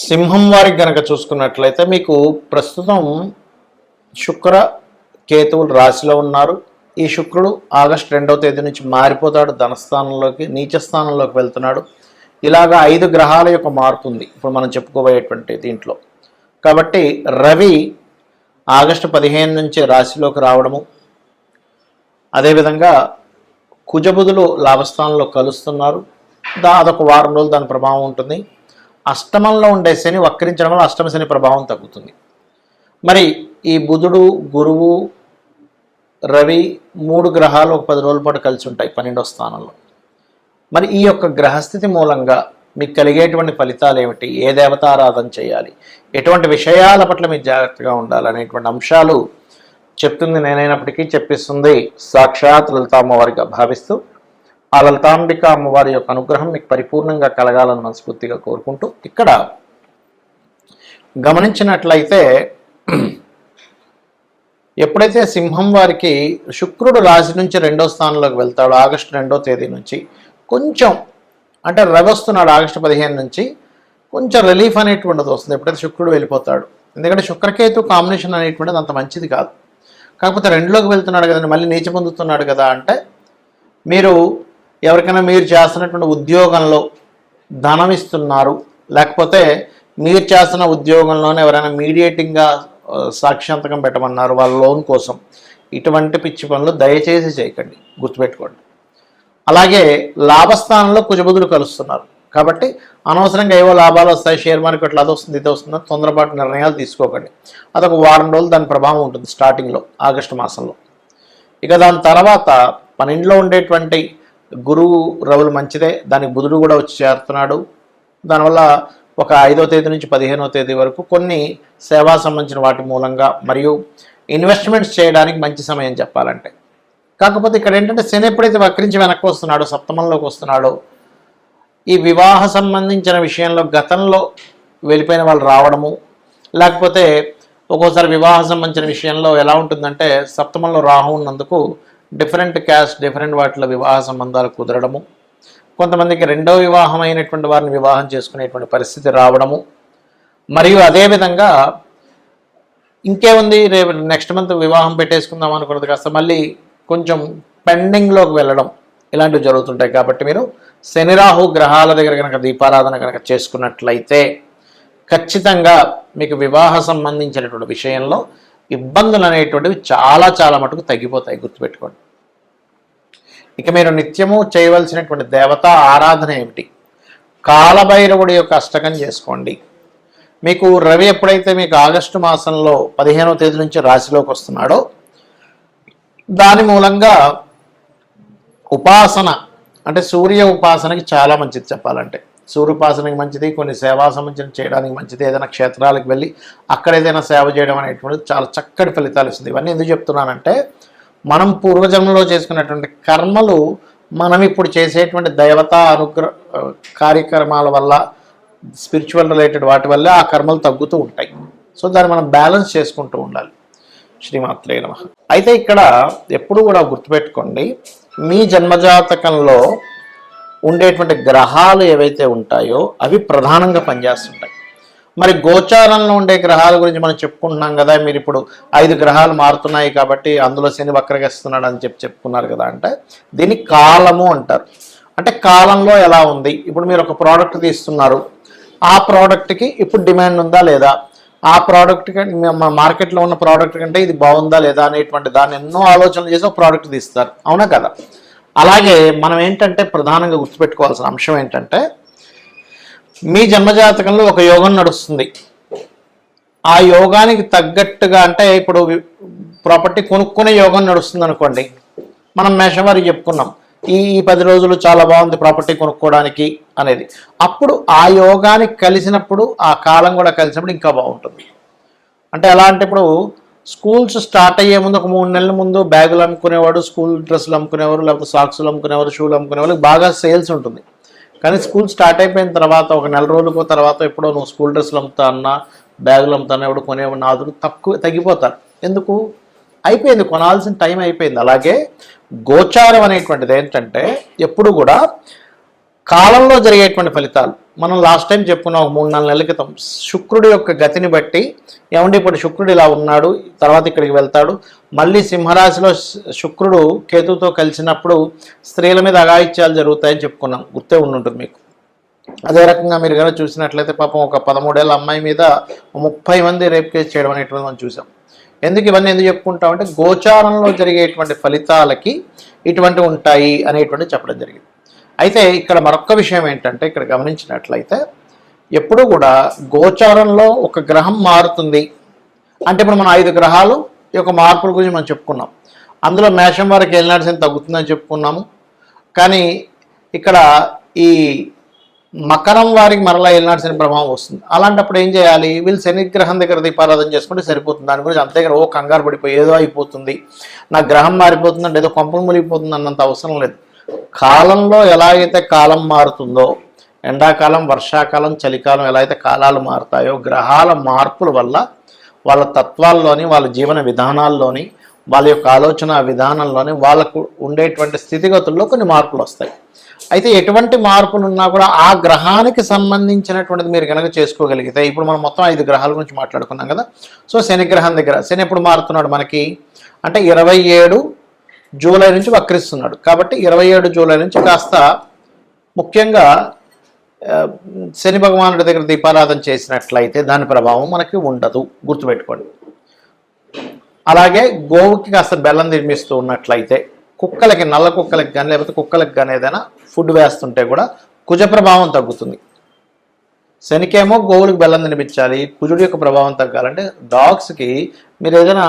సింహం వారికి గనక చూసుకున్నట్లయితే మీకు ప్రస్తుతం శుక్ర కేతువులు రాశిలో ఉన్నారు. ఈ శుక్రుడు ఆగస్టు 2వ తేదీ నుంచి మారిపోతాడు, ధనస్థానంలోకి నీచ స్థానంలోకి వెళ్తున్నాడు. ఇలాగా 5 గ్రహాల యొక్క మార్పు ఉంది ఇప్పుడు మనం చెప్పుకోబోయేటువంటి దీంట్లో. కాబట్టి రవి ఆగస్టు 15 నుంచి రాశిలోకి రావడము, అదేవిధంగా కుజబుధులు లాభస్థానంలో కలుస్తున్నారు. అదొక వారం రోజులు దాని ప్రభావం ఉంటుంది. అష్టమంలో ఉండే శని వక్రించడం వల్ల అష్టమ శని ప్రభావం తగ్గుతుంది. మరి ఈ బుధుడు, గురువు, రవి 3 గ్రహాలు ఒక 10 రోజుల పాటు కలిసి ఉంటాయి 12వ స్థానంలో. మరి ఈ యొక్క గ్రహస్థితి మూలంగా మీకు కలిగేటువంటి ఫలితాలు ఏమిటి, ఏ దేవతారాధన చేయాలి, ఎటువంటి విషయాల పట్ల మీరు జాగ్రత్తగా ఉండాలి అనేటువంటి అంశాలు చెప్తుంది నేనైనప్పటికీ చెప్పిస్తుంది సాక్షాత్ లలితా అమ్మవారిగా భావిస్తూ ఆ లలితాంబిక అమ్మవారి యొక్క అనుగ్రహం మీకు పరిపూర్ణంగా కలగాలని మనస్ఫూర్తిగా కోరుకుంటూ, ఇక్కడ గమనించినట్లయితే ఎప్పుడైతే సింహం వారికి శుక్రుడు రాశి నుంచి 2వ స్థానంలోకి వెళ్తాడు ఆగస్టు 2వ తేదీ నుంచి, కొంచెం అంటే రవి వస్తున్నాడు ఆగస్టు 15 నుంచి, కొంచెం రిలీఫ్ అనేటువంటిది వస్తుంది ఎప్పుడైతే శుక్రుడు వెళ్ళిపోతాడు. ఎందుకంటే శుక్రకేతు కాంబినేషన్ అనేటువంటిది అంత మంచిది కాదు. కాకపోతే 2లోకి వెళ్తున్నాడు కదండి, మళ్ళీ నీచ పొందుతున్నాడు కదా. అంటే మీరు ఎవరికైనా మీరు చేస్తున్నటువంటి ఉద్యోగంలో ధనం ఇస్తున్నారు, లేకపోతే మీరు చేస్తున్న ఉద్యోగంలోనే ఎవరైనా మీడియేటింగ్గా సాక్ష్యంతకం పెట్టమన్నారు వాళ్ళ లోన్ కోసం, ఇటువంటి పిచ్చి పనులు దయచేసి చేయకండి, గుర్తుపెట్టుకోండి. అలాగే లాభస్థానంలో కుజబుధులు కలుస్తున్నారు కాబట్టి అనవసరంగా ఏవో లాభాలు వస్తాయి, షేర్ మార్కెట్లో అది వస్తుంది ఇది వస్తుంది, తొందరపాటు నిర్ణయాలు తీసుకోకండి. అదొక వారం రోజులు దాని ప్రభావం ఉంటుంది స్టార్టింగ్లో ఆగస్టు మాసంలో. ఇక దాని తర్వాత 12లో ఉండేటువంటి గురువు రవులు మంచిదే, దానికి బుధుడు కూడా వచ్చి చేరుతున్నాడు. దానివల్ల ఒక 5వ తేదీ నుంచి 15వ తేదీ వరకు కొన్ని సేవా సంబంధించిన వాటి మూలంగా మరియు ఇన్వెస్ట్మెంట్స్ చేయడానికి మంచి సమయం చెప్పాలంటే. కాకపోతే ఇక్కడ ఏంటంటే శని ఎప్పుడైతే వక్రించి వెనక్కి వస్తున్నాడో, సప్తమంలోకి వస్తున్నాడో, ఈ వివాహ సంబంధించిన విషయంలో గతంలో వెళ్ళిపోయిన వాళ్ళు రావడము, లేకపోతే ఒక్కోసారి వివాహ సంబంధించిన విషయంలో ఎలా ఉంటుందంటే సప్తమంలో రాహు ఉన్నందుకు డిఫరెంట్ క్యాస్ట్ డిఫరెంట్ వాటిలో వివాహ సంబంధాలు కుదరడము, కొంతమందికి 2వ వివాహం అయినటువంటి వారిని వివాహం చేసుకునేటువంటి పరిస్థితి రావడము, మరియు అదేవిధంగా ఇంకేముంది రేపు నెక్స్ట్ మంత్ వివాహం పెట్టేసుకుందాం అనుకున్నది కాస్త మళ్ళీ కొంచెం పెండింగ్లోకి వెళ్ళడం, ఇలాంటివి జరుగుతుంటాయి. కాబట్టి మీరు శని రాహు గ్రహాల దగ్గర కనుక దీపారాధన కనుక చేసుకున్నట్లయితే ఖచ్చితంగా మీకు వివాహ సంబంధించినటువంటి విషయంలో ఇబ్బందులు అనేటువంటివి చాలా చాలా మటుకు తగ్గిపోతాయి, గుర్తుపెట్టుకోండి. ఇక మీరు నిత్యము చేయవలసినటువంటి దేవతా ఆరాధన ఏమిటి, కాలభైరవుడి యొక్క అష్టకం చేసుకోండి. మీకు రవి ఎప్పుడైతే మీకు ఆగస్టు మాసంలో 15వ తేదీ నుంచి రాశిలోకి వస్తున్నాడో దాని మూలంగా ఉపాసన అంటే సూర్య ఉపాసనకి చాలా మంచిది చెప్పాలంటే. సూర్యోపాసనకి మంచిది, కొన్ని సేవా సంబంధించిన చేయడానికి మంచిది. ఏదైనా క్షేత్రాలకు వెళ్ళి అక్కడ ఏదైనా సేవ చేయడం అనేటువంటిది చాలా చక్కటి ఫలితాలు ఇస్తుంది. ఇవన్నీ ఎందుకు చెప్తున్నానంటే మనం పూర్వజన్మలో చేసుకున్నటువంటి కర్మలు మనం ఇప్పుడు చేసేటువంటి దేవతా కార్యక్రమాల వల్ల, స్పిరిచువల్ రిలేటెడ్ వాటి వల్ల ఆ కర్మలు తగ్గుతూ ఉంటాయి. సో దాన్ని మనం బ్యాలెన్స్ చేసుకుంటూ ఉండాలి. శ్రీమాత్రే నమః. అయితే ఇక్కడ ఎప్పుడు కూడా గుర్తుపెట్టుకోండి, మీ జన్మజాతకంలో ఉండేటువంటి గ్రహాలు ఏవైతే ఉంటాయో అవి ప్రధానంగా పనిచేస్తుంటాయి. మరి గోచారంలో ఉండే గ్రహాల గురించి మనం చెప్పుకుంటున్నాం కదా, మీరు ఇప్పుడు 5 గ్రహాలు మారుతున్నాయి కాబట్టి అందులో శని వక్రగిస్తున్నాడు అని చెప్పుకున్నారు కదా. అంటే దీన్ని కాలము అంటారు. అంటే కాలంలో ఎలా ఉంది, ఇప్పుడు మీరు ఒక ప్రోడక్ట్ తీస్తున్నారు, ఆ ప్రోడక్ట్కి ఇప్పుడు డిమాండ్ ఉందా లేదా, ఆ ప్రోడక్ట్ మార్కెట్లో ఉన్న ప్రోడక్ట్ కంటే ఇది బాగుందా లేదా అనేటువంటి దాన్ని ఎన్నో ఆలోచనలు చేసి ఒక ప్రోడక్ట్ తీస్తారు, అవునా కదా. అలాగే మనం ఏంటంటే ప్రధానంగా గుర్తుపెట్టుకోవాల్సిన అంశం ఏంటంటే మీ జన్మజాతకంలో ఒక యోగం నడుస్తుంది, ఆ యోగానికి తగ్గట్టుగా అంటే ఇప్పుడు ప్రాపర్టీ కొనుక్కునే యోగం నడుస్తుంది అనుకోండి. మనం మేషవారి చెప్పుకున్నాం ఈ 10 రోజులు చాలా బాగుంది ప్రాపర్టీ కొనుక్కోవడానికి అనేది. అప్పుడు ఆ యోగానికి కలిసినప్పుడు ఆ కాలం కూడా కలిసినప్పుడు ఇంకా బాగుంటుంది. అంటే ఎలా అంటే ఇప్పుడు స్కూల్స్ స్టార్ట్ అయ్యే ముందు ఒక 3 నెలల ముందు బ్యాగులు అమ్ముకునేవాడు, స్కూల్ డ్రెస్సులు అమ్ముకునేవారు, లేకపోతే సాక్సులు అమ్ముకునేవారు, షూలు అమ్ముకునేవాళ్ళు బాగా సేల్స్ ఉంటుంది. కానీ స్కూల్ స్టార్ట్ అయిపోయిన తర్వాత ఒక నెల రోజులకు తర్వాత ఎప్పుడో నువ్వు స్కూల్ డ్రెస్సులు అమ్ముతా అన్నా, బ్యాగులు అమ్ముతాను ఎవడు కొనేవాడు నాదులు తగ్గిపోతారు. ఎందుకు? అయిపోయింది, కొనాల్సిన టైం అయిపోయింది. అలాగే గోచారం అనేటువంటిది ఏంటంటే ఎప్పుడు కూడా కాలంలో జరిగేటువంటి ఫలితాలు మనం లాస్ట్ టైం చెప్పుకున్నాం, ఒక 3-4 నెలల క్రితం శుక్రుడి యొక్క గతిని బట్టి ఏమంటే ఇప్పుడు శుక్రుడు ఇలా ఉన్నాడు, తర్వాత ఇక్కడికి వెళ్తాడు, మళ్ళీ సింహరాశిలో శుక్రుడు కేతుతో కలిసినప్పుడు స్త్రీల మీద అఘాయిత్యాలు జరుగుతాయని చెప్పుకున్నాం, గుర్తే ఉండుంటుంది మీకు. అదే రకంగా మీరు కనుక చూసినట్లయితే పాపం ఒక 13 ఏళ్ళ అమ్మాయి మీద 30 మంది రేప్ కేసు చేయడం అనేటువంటి మనం చూసాం. ఇవన్నీ ఎందుకు చెప్పుకుంటామంటే గోచారంలో జరిగేటువంటి ఫలితాలకి ఇటువంటి ఉంటాయి అనేటువంటి చెప్పడం జరిగింది. అయితే ఇక్కడ మరొక విషయం ఏంటంటే, ఇక్కడ గమనించినట్లయితే ఎప్పుడు కూడా గోచారంలో ఒక గ్రహం మారుతుంది అంటే, ఇప్పుడు మనం 5 గ్రహాలు ఈ యొక్క మార్పుల గురించి మనం చెప్పుకున్నాం. అందులో మేషం వారికి ఏలినాటి శని తగ్గుతుందని చెప్పుకున్నాము. కానీ ఇక్కడ ఈ మకరం వారికి మరలా ఏలినాటి శని ప్రభావం వస్తుంది. అలాంటప్పుడు ఏం చేయాలి? వీళ్ళు శనిగ్రహం దగ్గర దీపారాధన చేసుకుంటే సరిపోతుంది. దాని గురించి అంతే ఓ కంగారు పడిపోయి ఏదో అయిపోతుంది, నా గ్రహం మారిపోతుందంటే ఏదో కొంపలు మునిగిపోతుంది అన్నంత అవసరం లేదు. కాలంలో ఎలా అయితే కాలం మారుతుందో, ఎండాకాలం, వర్షాకాలం, చలికాలం ఎలా అయితే కాలాలు మారుతాయో, గ్రహాల మార్పుల వల్ల వాళ్ళ తత్వాల్లోని, వాళ్ళ జీవన విధానాల్లోని, వాళ్ళ యొక్క ఆలోచన విధానంలోని వాళ్ళకు ఉండేటువంటి స్థితిగతుల్లో కొన్ని మార్పులు వస్తాయి. అయితే ఎటువంటి మార్పులు ఉన్నా కూడా ఆ గ్రహానికి సంబంధించినటువంటిది మీరు కనుక చేసుకోగలిగితే, ఇప్పుడు మనం మొత్తం 5 గ్రహాల గురించి మాట్లాడుకున్నాం కదా. సో శనిగ్రహం దగ్గర శని ఎప్పుడు మారుతున్నాడు మనకి అంటే 27 జూలై నుంచి వక్రిస్తున్నాడు. కాబట్టి 27 జూలై నుంచి కాస్త ముఖ్యంగా శని భగవానుడి దగ్గర దీపారాధన చేసినట్లయితే దాని ప్రభావం మనకి ఉండదు, గుర్తుపెట్టుకోండి. అలాగే గోవుకి కాస్త బెల్లం నిర్మిస్తూ ఉన్నట్లయితే, కుక్కలకి, నల్ల కుక్కలకి కానీ లేకపోతే కుక్కలకి కానీ ఏదైనా ఫుడ్ వేస్తుంటే కూడా కుజ ప్రభావం తగ్గుతుంది. శనికేమో గోవులకు బెల్లం తినిపించాలి, కుజుడి యొక్క ప్రభావం తగ్గాలంటే డాగ్స్కి మీరు ఏదైనా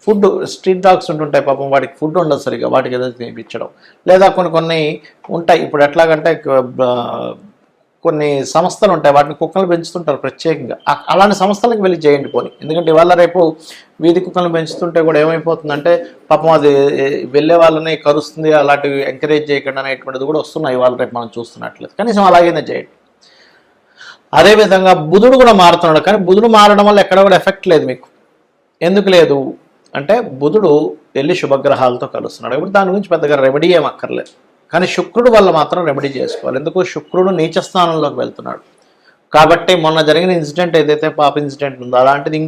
ఫుడ్, స్ట్రీట్ డాగ్స్ ఉంటుంటాయి పాపం, వాటికి ఫుడ్ ఉండదు సరిగా, వాటికి ఏదైనా తినిపించడం, లేదా కొన్ని ఉంటాయి. ఇప్పుడు ఎట్లాగంటే కొన్ని సంస్థలు ఉంటాయి, వాటిని కుక్కలు పెంచుతుంటారు ప్రత్యేకంగా. అలాంటి సంస్థలకు వెళ్ళి చేయండి పోని. ఎందుకంటే ఇవాళ రేపు వీధి కుక్కలను పెంచుతుంటే కూడా ఏమైపోతుందంటే పాపం అది వెళ్ళే వాళ్ళని కరుస్తుంది, అలాంటివి ఎంకరేజ్ చేయకుండా అనేటువంటిది కూడా వస్తున్నాయి ఇవాళ రేపు మనం చూస్తున్నట్లేదు. కనీసం అలాగైనా చేయండి. అదేవిధంగా బుధుడు కూడా మారుతున్నాడు, కానీ బుధుడు మారడం వల్ల ఎక్కడ కూడా ఎఫెక్ట్ లేదు మీకు. ఎందుకు లేదు అంటే బుధుడు వెళ్ళి శుభగ్రహాలతో కలుస్తున్నాడు. ఇప్పుడు దాని గురించి పెద్దగా రెమెడీ ఏం అక్కర్లేదు. కానీ శుక్రుడు వల్ల మాత్రం రెమెడీ చేసుకోవాలి. ఎందుకు? శుక్రుడు నీచ స్థానంలోకి వెళ్తున్నాడు. కాబట్టి మొన్న జరిగిన ఇన్సిడెంట్ ఏదైతే పాప ఇన్సిడెంట్ ఉందో అలాంటిది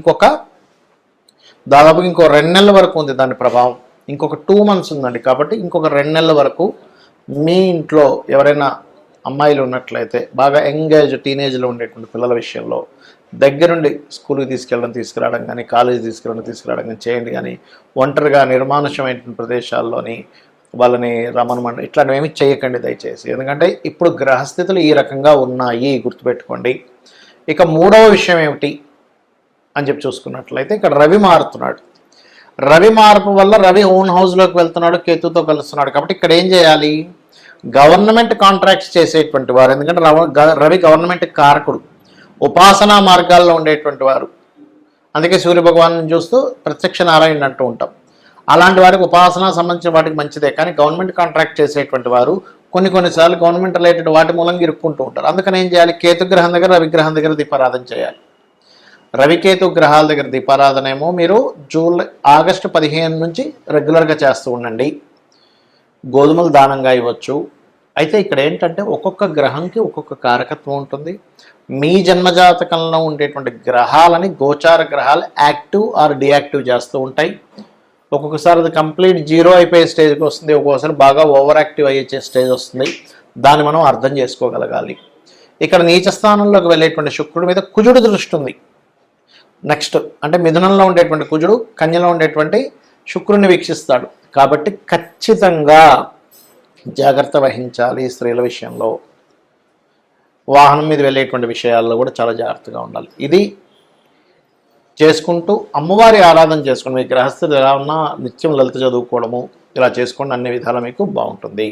దాదాపు ఇంకో 2 నెలల వరకు ఉంది దాని ప్రభావం. ఇంకొక 2 months ఉందండి. కాబట్టి ఇంకొక 2 నెలల వరకు మీ ఇంట్లో ఎవరైనా అమ్మాయిలు ఉన్నట్లయితే, బాగా ఎంగేజ్ టీనేజ్లో ఉండేటువంటి పిల్లల విషయంలో దగ్గరుండి స్కూల్కి తీసుకురావడం కానీ, కాలేజీ తీసుకురావడం కానీ చేయండి. కానీ ఒంటరిగా నిర్మానుష్యమైన ప్రదేశాల్లోని వాళ్ళని రమణమండి ఇట్లాంటివి ఏమి చేయకండి దయచేసి. ఎందుకంటే ఇప్పుడు గ్రహస్థితులు ఈ రకంగా ఉన్నాయి, గుర్తుపెట్టుకోండి. ఇక 3వ విషయం ఏమిటి అని చెప్పి చూసుకున్నట్లయితే, ఇక్కడ రవి మారుతున్నాడు. రవి మార్పు వల్ల రవి ఓన్ హౌస్లోకి వెళ్తున్నాడు, కేతుతో కలుస్తున్నాడు. కాబట్టి ఇక్కడ ఏం చేయాలి? గవర్నమెంట్ కాంట్రాక్ట్స్ చేసేటువంటి వారు, ఎందుకంటే రవి గవర్నమెంట్ కారకుడు, ఉపాసనా మార్గాల్లో ఉండేటువంటి వారు. అందుకే సూర్యభగవాను చూస్తూ ప్రత్యక్ష నారాయణ అంటూ ఉంటాం. అలాంటి వారికి ఉపాసన సంబంధించిన వాటికి మంచిదే. కానీ గవర్నమెంట్ కాంట్రాక్ట్ చేసేటువంటి వారు కొన్నిసార్లు గవర్నమెంట్ రిలేటెడ్ వాటి మూలంగా ఇరుక్కుంటూ ఉంటారు. అందుకని ఏం చేయాలి? కేతుగ్రహం దగ్గర, రవిగ్రహం దగ్గర దీపారాధన చేయాలి. రవికేతు గ్రహాల దగ్గర దీపారాధన ఏమో మీరు ఆగస్టు 15 నుంచి రెగ్యులర్గా చేస్తూ ఉండండి. గోధుమలు దానంగా ఇవ్వచ్చు. అయితే ఇక్కడ ఏంటంటే ఒక్కొక్క గ్రహంకి ఒక్కొక్క కారకత్వం ఉంటుంది. మీ జన్మజాతకంలో ఉండేటువంటి గ్రహాలని గోచార గ్రహాలు యాక్టివ్ ఆర్ డియాక్టివ్ చేస్తూ ఉంటాయి. ఒక్కొక్కసారి అది కంప్లీట్ 0 అయిపోయే స్టేజ్కి వస్తుంది, ఒక్కొక్కసారి బాగా ఓవర్ యాక్టివ్ అయ్యే స్టేజ్ వస్తుంది. దాన్ని మనం అర్థం చేసుకోగలగాలి. ఇక్కడ నీచ స్థానంలోకి వెళ్ళేటువంటి శుక్రుడి మీద కుజుడు దృష్టి ఉంది. నెక్స్ట్ అంటే మిథునంలో ఉండేటువంటి కుజుడు కన్యలో ఉండేటువంటి శుక్రుడిని వీక్షిస్తాడు. కాబట్టి ఖచ్చితంగా జాగ్రత్త వహించాలి. స్త్రీల విషయంలో, వాహనం మీద వెళ్ళేటువంటి విషయాల్లో కూడా చాలా జాగ్రత్తగా ఉండాలి. ఇది చేసుకుంటూ అమ్మవారి ఆరాధన చేసుకోండి. మీ గ్రహస్థితి ఎలా ఉన్నా నిత్యం లలిత చదువుకోవడము ఇలా చేసుకోండి, అన్ని విధాలు మీకు బాగుంటుంది.